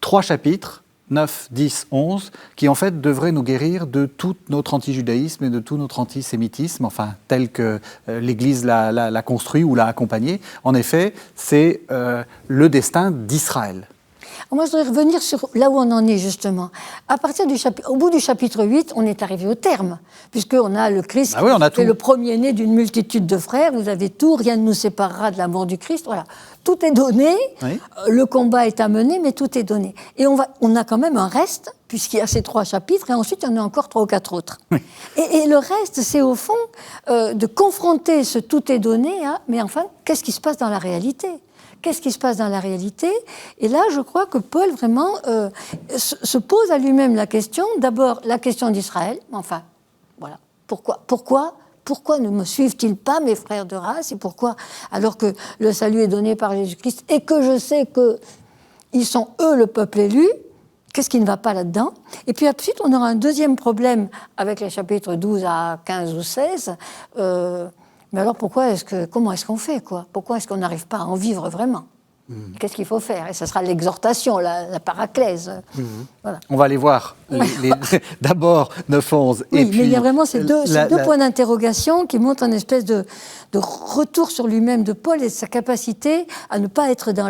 3 chapitres, 9, 10, 11, qui en fait devraient nous guérir de tout notre antijudaïsme et de tout notre antisémitisme, enfin tel que l'Église l'a construit ou l'a accompagné. En effet, c'est le destin d'Israël. Moi, je voudrais revenir sur là où on en est, justement. Au bout du chapitre 8, on est arrivé au terme, puisqu'on a le Christ Ah oui, on a qui est tout. le premier-né d'une multitude de frères. Vous avez tout, rien ne nous séparera de l'amour du Christ. Voilà. Tout est donné, Oui. le combat est à mener, mais tout est donné. Et on a quand même un reste, puisqu'il y a ces 3 chapitres, et ensuite, il y en a encore 3 ou 4 autres. Oui. Et le reste, c'est au fond de confronter ce tout est donné à, mais enfin, qu'est-ce qui se passe dans la réalité ? Qu'est-ce qui se passe dans la réalité ? Et là, je crois que Paul, vraiment, se pose à lui-même la question, d'abord la question d'Israël, enfin, voilà, pourquoi ne me suivent-ils pas, mes frères de race ? Et pourquoi, alors que le salut est donné par Jésus-Christ, et que je sais qu'ils sont, eux, le peuple élu, qu'est-ce qui ne va pas là-dedans ? Et puis ensuite, on aura un deuxième problème avec les chapitres 12 à 15 ou 16, mais alors comment est-ce qu'on fait, quoi ? Pourquoi est-ce qu'on n'arrive pas à en vivre vraiment ? Qu'est-ce qu'il faut faire ? Et ce sera l'exhortation, la paraclèse. Voilà. On va aller voir d'abord 9, 11, Oui, et mais puis... il y a vraiment ces deux points d'interrogation qui montrent une espèce de retour sur lui-même de Paul et de sa capacité à ne pas être dans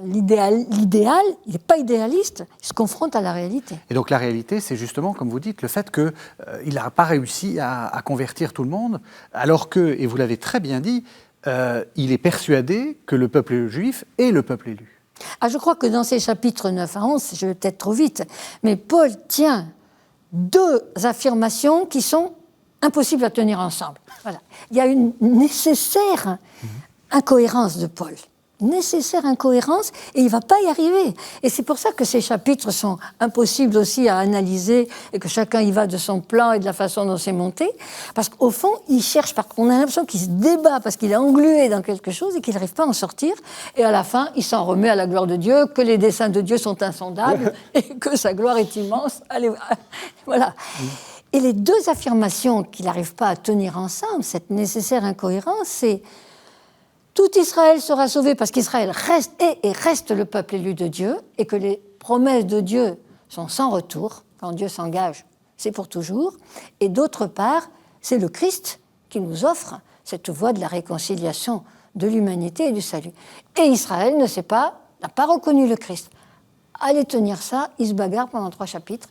l'idéal. Il n'est pas idéaliste, il se confronte à la réalité. Et donc la réalité, c'est justement, comme vous dites, le fait qu'il n'a pas réussi à convertir tout le monde, alors que, et vous l'avez très bien dit, il est persuadé que le peuple juif est le peuple élu. Je crois que dans ces chapitres 9 à 11, je vais peut-être trop vite, mais Paul tient 2 affirmations qui sont impossibles à tenir ensemble. Voilà. Il y a une nécessaire incohérence de Paul. Nécessaire incohérence, et il ne va pas y arriver. Et c'est pour ça que ces chapitres sont impossibles aussi à analyser et que chacun y va de son plan et de la façon dont c'est monté. Parce qu'au fond, il cherche, on a l'impression qu'il se débat parce qu'il est englué dans quelque chose et qu'il n'arrive pas à en sortir. Et à la fin, il s'en remet à la gloire de Dieu, que les desseins de Dieu sont insondables et que sa gloire est immense. Allez, voilà. Et les 2 affirmations qu'il n'arrive pas à tenir ensemble, cette nécessaire incohérence, c'est tout Israël sera sauvé parce qu'Israël reste le peuple élu de Dieu et que les promesses de Dieu sont sans retour. Quand Dieu s'engage, c'est pour toujours. Et d'autre part, c'est le Christ qui nous offre cette voie de la réconciliation de l'humanité et du salut. Et Israël n'a pas reconnu le Christ. Allez tenir ça, il se bagarre pendant 3 chapitres.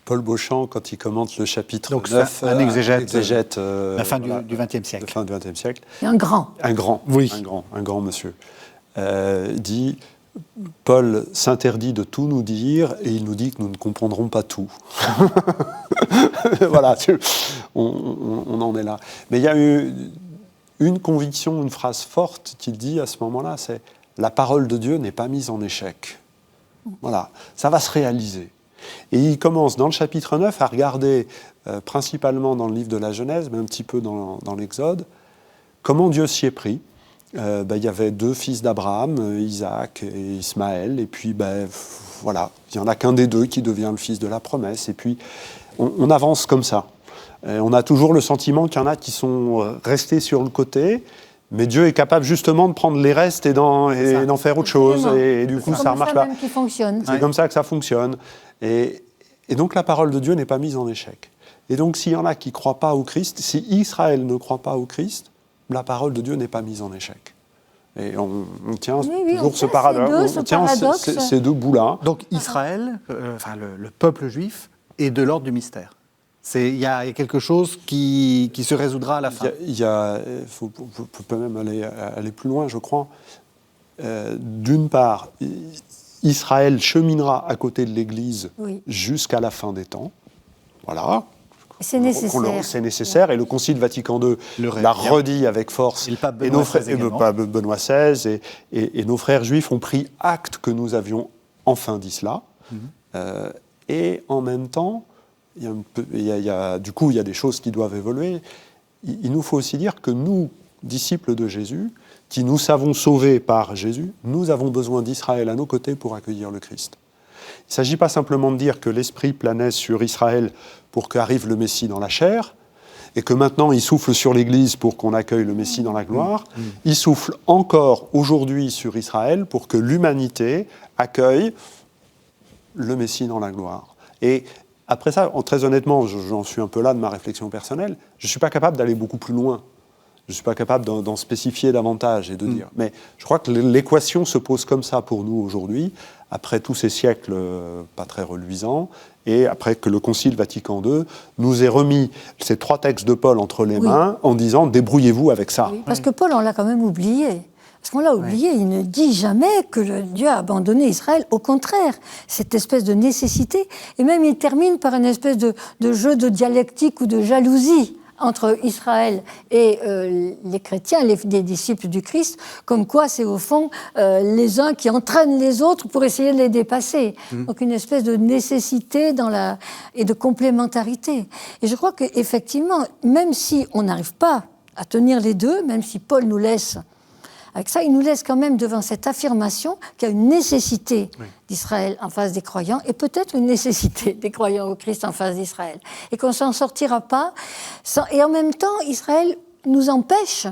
Paul Beauchamp, quand il commente le chapitre Donc, 9, un exégète, la fin du XXe siècle. La fin du XXe siècle. Et un grand. Oui. Un grand monsieur. Dit, Paul s'interdit de tout nous dire et il nous dit que nous ne comprendrons pas tout. Voilà, on en est là. Mais il y a eu une conviction, une phrase forte qu'il dit à ce moment-là, c'est « La parole de Dieu n'est pas mise en échec ». Voilà, ça va se réaliser. Et il commence dans le chapitre 9 à regarder, principalement dans le livre de la Genèse, mais un petit peu dans l'Exode, comment Dieu s'y est pris. Il y avait 2 fils d'Abraham, Isaac et Ismaël, et puis voilà, il n'y en a qu'un des 2 qui devient le fils de la promesse, et puis on avance comme ça. Et on a toujours le sentiment qu'il y en a qui sont restés sur le côté, mais Dieu est capable justement de prendre les restes et d'en faire autre chose, et du coup ça ne marche pas. C'est comme ça que ça fonctionne. Et donc la parole de Dieu n'est pas mise en échec. Et donc s'il y en a qui ne croient pas au Christ, si Israël ne croit pas au Christ, la parole de Dieu n'est pas mise en échec. Et on tient toujours ce paradoxe, on tient ces 2 bouts-là. Donc Israël, le peuple juif, est de l'ordre du mystère. Il y a quelque chose qui se résoudra à la fin. Il peut même aller plus loin, je crois. D'une part, Israël cheminera à côté de l'Église jusqu'à la fin des temps. Voilà. C'est nécessaire. C'est nécessaire, et le Concile Vatican II l'a redit avec force. Et le pape Benoît XVI et nos frères juifs ont pris acte que nous avions enfin dit cela. Et en même temps, il y a des choses qui doivent évoluer. Il nous faut aussi dire que nous, disciples de Jésus, qui nous savons sauvés par Jésus, nous avons besoin d'Israël à nos côtés pour accueillir le Christ. Il ne s'agit pas simplement de dire que l'Esprit planait sur Israël pour qu'arrive le Messie dans la chair, et que maintenant il souffle sur l'Église pour qu'on accueille le Messie dans la gloire. Il souffle encore aujourd'hui sur Israël pour que l'humanité accueille le Messie dans la gloire. Et après ça, très honnêtement, j'en suis un peu là de ma réflexion personnelle, je ne suis pas capable d'aller beaucoup plus loin. Je ne suis pas capable d'en spécifier davantage et de dire. Mais je crois que l'équation se pose comme ça pour nous aujourd'hui, après tous ces siècles pas très reluisants, et après que le Concile Vatican II nous ait remis ces 3 textes de Paul entre les mains en disant « débrouillez-vous avec ça ». Oui, parce que Paul, on l'a quand même oublié. Parce qu'on l'a oublié, il ne dit jamais que Dieu a abandonné Israël. Au contraire, cette espèce de nécessité. Et même il termine par une espèce de jeu de dialectique ou de jalousie entre Israël et les chrétiens, les disciples du Christ, comme quoi c'est au fond les uns qui entraînent les autres pour essayer de les dépasser. Donc une espèce de nécessité et de complémentarité. Et je crois qu'effectivement, même si on n'arrive pas à tenir les deux, même si Paul nous laisse avec ça, il nous laisse quand même devant cette affirmation qu'il y a une nécessité d'Israël en face des croyants, et peut-être une nécessité des croyants au Christ en face d'Israël, et qu'on ne s'en sortira pas. Et en même temps, Israël nous empêche,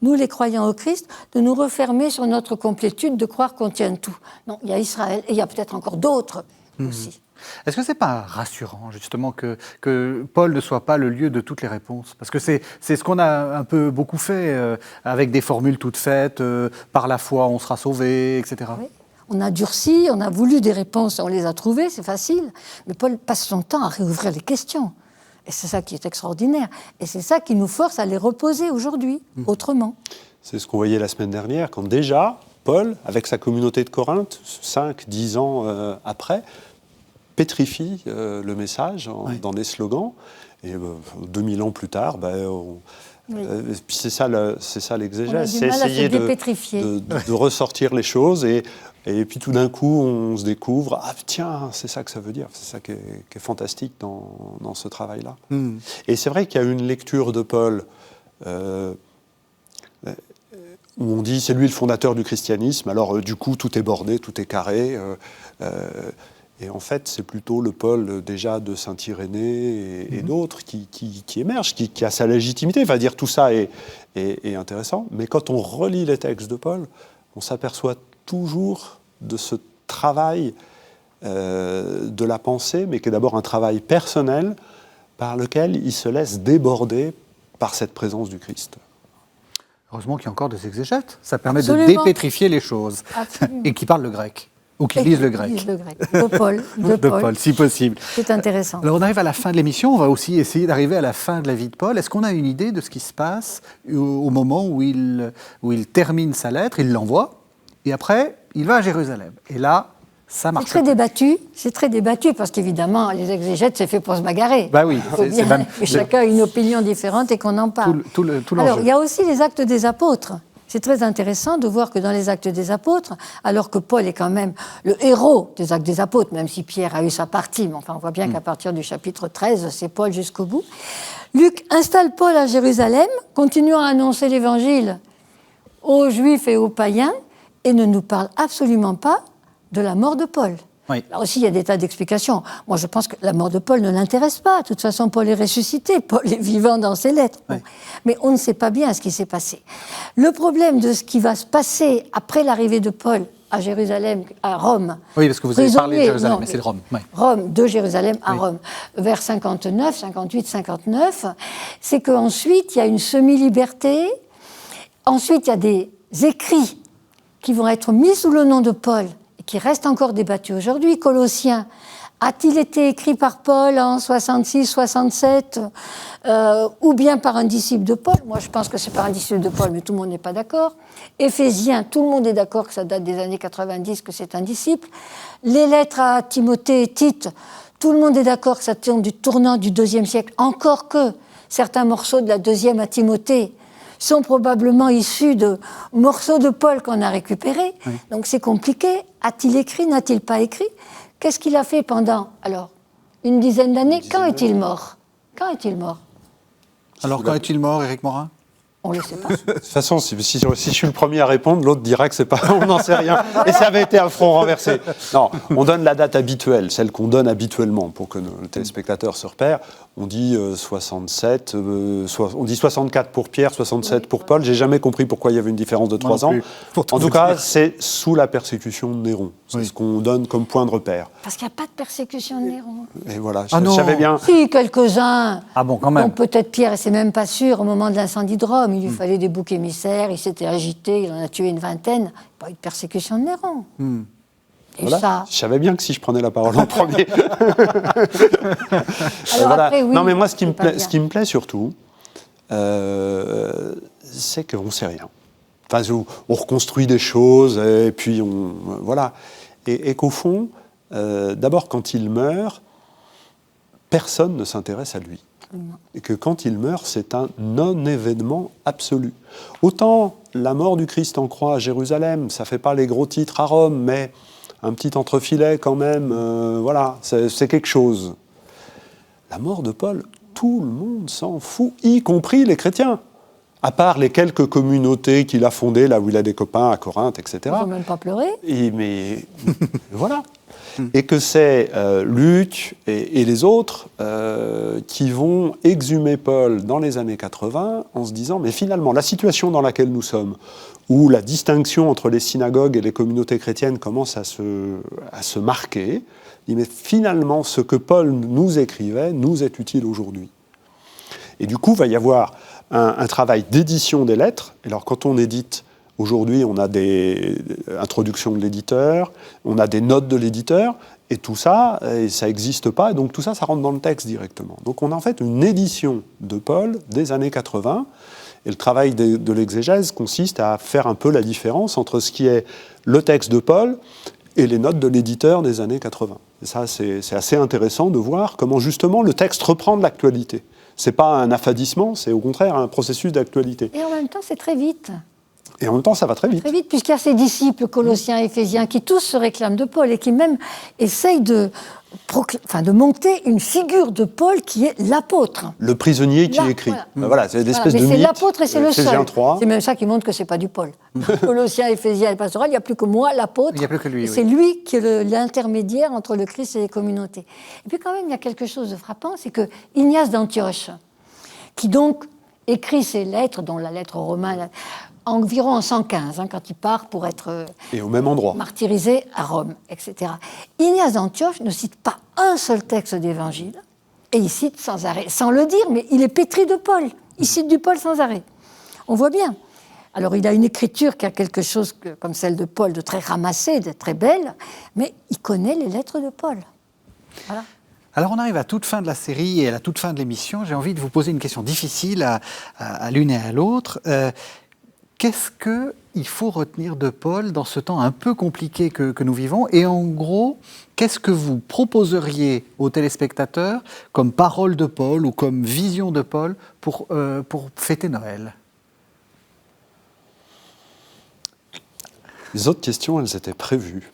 nous les croyants au Christ, de nous refermer sur notre complétude, de croire qu'on tient tout. Non, il y a Israël, et il y a peut-être encore d'autres aussi. Est-ce que ce n'est pas rassurant, justement, que Paul ne soit pas le lieu de toutes les réponses ? Parce que c'est ce qu'on a un peu beaucoup fait, avec des formules toutes faites, par la foi on sera sauvé, etc. Oui. On a durci, on a voulu des réponses, on les a trouvées, c'est facile. Mais Paul passe son temps à réouvrir les questions. Et c'est ça qui est extraordinaire. Et c'est ça qui nous force à les reposer aujourd'hui, autrement. C'est ce qu'on voyait la semaine dernière, quand déjà, Paul, avec sa communauté de Corinthe, 5-10 ans après, pétrifie le message dans des slogans, et 2000 ans plus tard, c'est ça l'exégèse, c'est essayer de ressortir les choses, et puis tout d'un coup on se découvre, ah tiens, c'est ça que ça veut dire, c'est ça qui est fantastique dans ce travail-là. Et c'est vrai qu'il y a une lecture de Paul où on dit c'est lui le fondateur du christianisme, alors du coup tout est bordé, tout est carré, et en fait, c'est plutôt le Paul déjà de Saint-Irénée et d'autres qui émerge, qui a sa légitimité. Enfin, dire tout ça est intéressant. Mais quand on relit les textes de Paul, on s'aperçoit toujours de ce travail de la pensée, mais qui est d'abord un travail personnel par lequel il se laisse déborder par cette présence du Christ. Heureusement qu'il y a encore des exégètes. Ça permet de dépétrifier les choses. Et qui parlent le grec. Ou qui lisent le grec. De Paul. De Paul, si possible. C'est intéressant. Alors on arrive à la fin de l'émission, on va aussi essayer d'arriver à la fin de la vie de Paul. Est-ce qu'on a une idée de ce qui se passe au moment où il termine sa lettre, il l'envoie, et après, il va à Jérusalem. Et là, ça marche. C'est très débattu, parce qu'évidemment, les exégètes, c'est fait pour se bagarrer. Bah oui. Chacun a une opinion différente et qu'on en parle. Tout l'enjeu. Alors, il y a aussi les actes des apôtres. C'est très intéressant de voir que dans les Actes des Apôtres, alors que Paul est quand même le héros des Actes des Apôtres, même si Pierre a eu sa partie, mais enfin on voit bien qu'à partir du chapitre 13, c'est Paul jusqu'au bout. Luc installe Paul à Jérusalem, continuant à annoncer l'Évangile aux Juifs et aux païens, et ne nous parle absolument pas de la mort de Paul. Oui. Là aussi, il y a des tas d'explications. Moi, je pense que la mort de Paul ne l'intéresse pas. De toute façon, Paul est ressuscité. Paul est vivant dans ses lettres. Bon. Mais on ne sait pas bien ce qui s'est passé. Le problème de ce qui va se passer après l'arrivée de Paul à Jérusalem, à Rome... Oui, parce que vous avez parlé de Jérusalem, mais c'est de Rome. Oui. Rome, de Jérusalem à Rome, vers 59, 58, 59, c'est qu'ensuite, il y a une semi-liberté. Ensuite, il y a des écrits qui vont être mis sous le nom de Paul, qui reste encore débattu aujourd'hui. Colossiens A-t-il été écrit par Paul en 66, 67, ou bien par un disciple de Paul? Moi, je pense que c'est par un disciple de Paul, mais tout le monde n'est pas d'accord. Éphésiens, tout le monde est d'accord que ça date des années 90, que c'est un disciple. Les lettres à Timothée et Tite, tout le monde est d'accord que ça tourne du tournant du IIe siècle, encore que certains morceaux de la deuxième à Timothée sont probablement issus de morceaux de Paul qu'on a récupérés. Oui. Donc c'est compliqué. A-t-il écrit, n'a-t-il pas écrit? Qu'est-ce qu'il a fait pendant, alors, une dizaine d'années? Quand est-il mort? Quand est-il mort? Alors, quand est-il mort, Éric Morin? On ne le sait pas. De toute façon, si je suis le premier à répondre, l'autre dira que c'est pas, on n'en sait rien. Et ça avait été un front renversé. Non, on donne la date habituelle, celle qu'on donne habituellement pour que nos téléspectateurs se repèrent. On dit 67, on dit 64 pour Pierre, 67 pour Paul. J'ai jamais compris pourquoi il y avait une différence de 3 ans. En tout cas, c'est sous la persécution de Néron. C'est ce qu'on donne comme point de repère. Parce qu'il n'y a pas de persécution de Néron. Et voilà, je savais bien. Si, quelques-uns. Ah bon, quand même. Donc peut-être Pierre, et c'est même pas sûr, au moment de l'incendie de Rome, il lui fallait des boucs émissaires, il s'était agité, il en a tué une vingtaine. Pas eu de persécution de Néron. Et voilà. ça... Je savais bien que si je prenais la parole en premier. Alors voilà. après, oui, non, mais moi, ce qui me plaît surtout, c'est qu'on ne sait rien. Enfin, on reconstruit des choses, et puis voilà. Et qu'au fond, d'abord, quand il meurt, personne ne s'intéresse à lui. Et que quand il meurt, c'est un non-événement absolu. Autant la mort du Christ en croix à Jérusalem, ça ne fait pas les gros titres à Rome, mais un petit entrefilet quand même, voilà, c'est quelque chose. La mort de Paul, tout le monde s'en fout, y compris les chrétiens. À part les quelques communautés qu'il a fondées, là où il a des copains, à Corinthe, etc. Ils n'ont même pas pleuré. Mais voilà. Et que c'est Luc et les autres qui vont exhumer Paul dans les années 80 en se disant, mais finalement, la situation dans laquelle nous sommes, où la distinction entre les synagogues et les communautés chrétiennes commence à se marquer, mais finalement, ce que Paul nous écrivait nous est utile aujourd'hui. Et du coup, il va y avoir un travail d'édition des lettres. Alors, quand on édite, aujourd'hui, on a des introductions de l'éditeur, on a des notes de l'éditeur, et tout ça, ça n'existe pas, et donc tout ça, ça rentre dans le texte directement. Donc, on a en fait une édition de Paul des années 80, et le travail de l'exégèse consiste à faire un peu la différence entre ce qui est le texte de Paul et les notes de l'éditeur des années 80. Et ça, c'est assez intéressant de voir comment, justement, le texte reprend de l'actualité. Ce n'est pas un affadissement, c'est au contraire un processus d'actualité. Et en même temps, c'est très vite. Et en même temps, ça va très vite. Très vite, puisqu'il y a ces disciples, Colossiens, Éphésiens, qui tous se réclament de Paul et qui même essayent de monter une figure de Paul qui est l'apôtre. Le prisonnier qui écrit. Voilà, c'est l'espèce de mythe. Mais c'est l'apôtre et c'est le seul. 3. C'est même ça qui montre que ce n'est pas du Paul. Colossiens, Éphésiens et Pastoral, il n'y a plus que moi, l'apôtre. Il n'y a plus que lui. C'est lui qui est l'intermédiaire entre le Christ et les communautés. Et puis quand même, il y a quelque chose de frappant, c'est que Ignace d'Antioche, qui donc écrit ses lettres, dont la lettre aux Romains, environ en 115, quand il part pour être et au même endroit. Martyrisé à Rome, etc. Ignace d'Antioche ne cite pas un seul texte d'évangile, et il cite sans arrêt, sans le dire, mais il est pétri de Paul. Il cite du Paul sans arrêt. On voit bien. Alors il a une écriture qui a quelque chose comme celle de Paul, de très ramassée, de très belle, mais il connaît les lettres de Paul. Voilà. Alors on arrive à toute fin de la série et à la toute fin de l'émission. J'ai envie de vous poser une question difficile à l'une et à l'autre. Qu'est-ce qu'il faut retenir de Paul dans ce temps un peu compliqué que nous vivons? Et en gros, qu'est-ce que vous proposeriez aux téléspectateurs comme parole de Paul ou comme vision de Paul pour fêter Noël? Les autres questions, elles étaient prévues.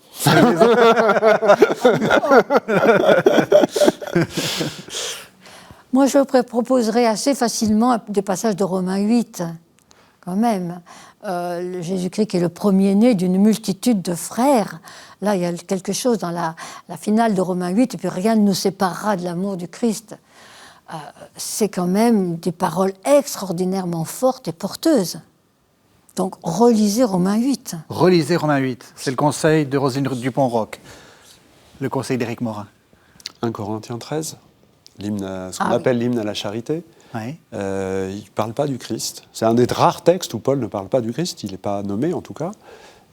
Moi, je proposerais assez facilement des passages de Romains 8. Quand même, Jésus-Christ qui est le premier-né d'une multitude de frères. Là, il y a quelque chose dans la finale de Romains 8, et puis rien ne nous séparera de l'amour du Christ. C'est quand même des paroles extraordinairement fortes et porteuses. Donc, relisez Romains 8. Relisez Romains 8. C'est le conseil de Roselyne Dupont-Roch, le conseil d'Éric Morin. 1 Corinthiens 13, ce qu'on appelle l'hymne à la charité. Oui. Il ne parle pas du Christ. C'est un des rares textes où Paul ne parle pas du Christ, il n'est pas nommé en tout cas.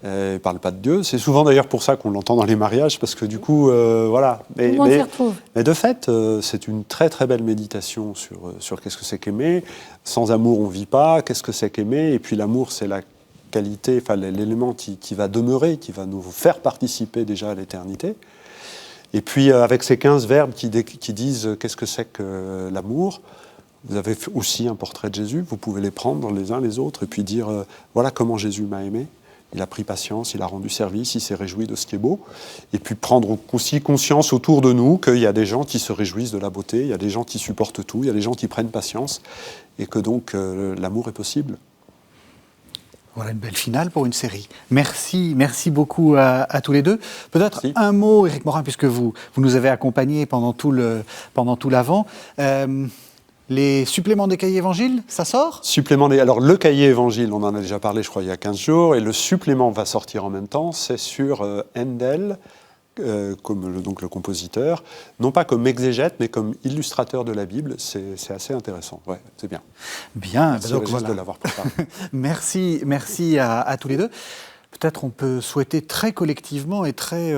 Il ne parle pas de Dieu. C'est souvent d'ailleurs pour ça qu'on l'entend dans les mariages, parce que du coup, voilà. Tout le monde s'y retrouve. Mais de fait, c'est une très très belle méditation sur qu'est-ce que c'est qu'aimer. Sans amour, on ne vit pas. Qu'est-ce que c'est qu'aimer? Et puis l'amour, c'est la qualité, enfin l'élément qui va demeurer, qui va nous faire participer déjà à l'éternité. Et puis avec ces 15 verbes qui disent qu'est-ce que c'est que l'amour, vous avez aussi un portrait de Jésus. Vous pouvez les prendre les uns les autres et puis dire voilà comment Jésus m'a aimé. Il a pris patience, il a rendu service, il s'est réjoui de ce qui est beau. Et puis prendre aussi conscience autour de nous qu'il y a des gens qui se réjouissent de la beauté, il y a des gens qui supportent tout, il y a des gens qui prennent patience, et que donc l'amour est possible. Voilà une belle finale pour une série. Merci beaucoup à tous les deux. Peut-être un mot, Éric Morin, puisque vous nous avez accompagnés pendant tout l'Avent. Les suppléments des cahiers évangiles, ça sort ? Alors, le cahier évangile, on en a déjà parlé, je crois, il y a 15 jours, et le supplément va sortir en même temps, c'est sur Handel, donc le compositeur, non pas comme exégète, mais comme illustrateur de la Bible. C'est assez intéressant. Ouais, c'est bien. Bien, merci donc, voilà. De l'avoir préparé. merci à tous les deux. Peut-être on peut souhaiter très collectivement et très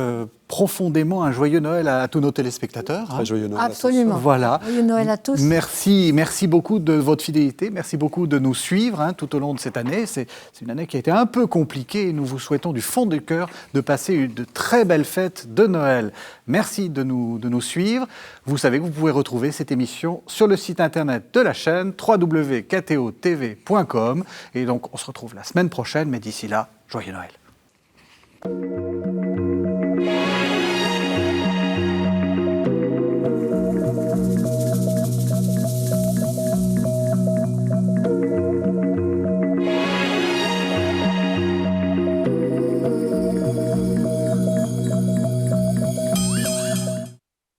profondément un joyeux Noël à tous nos téléspectateurs. Très joyeux Noël. Absolument. Voilà. Joyeux Noël à tous. Merci beaucoup de votre fidélité. Merci beaucoup de nous suivre tout au long de cette année. C'est une année qui a été un peu compliquée et nous vous souhaitons du fond du cœur de passer de très belles fêtes de Noël. Merci de nous suivre. Vous savez que vous pouvez retrouver cette émission sur le site internet de la chaîne www.ktotv.com. Et donc on se retrouve la semaine prochaine, mais d'ici là, joyeux Noël.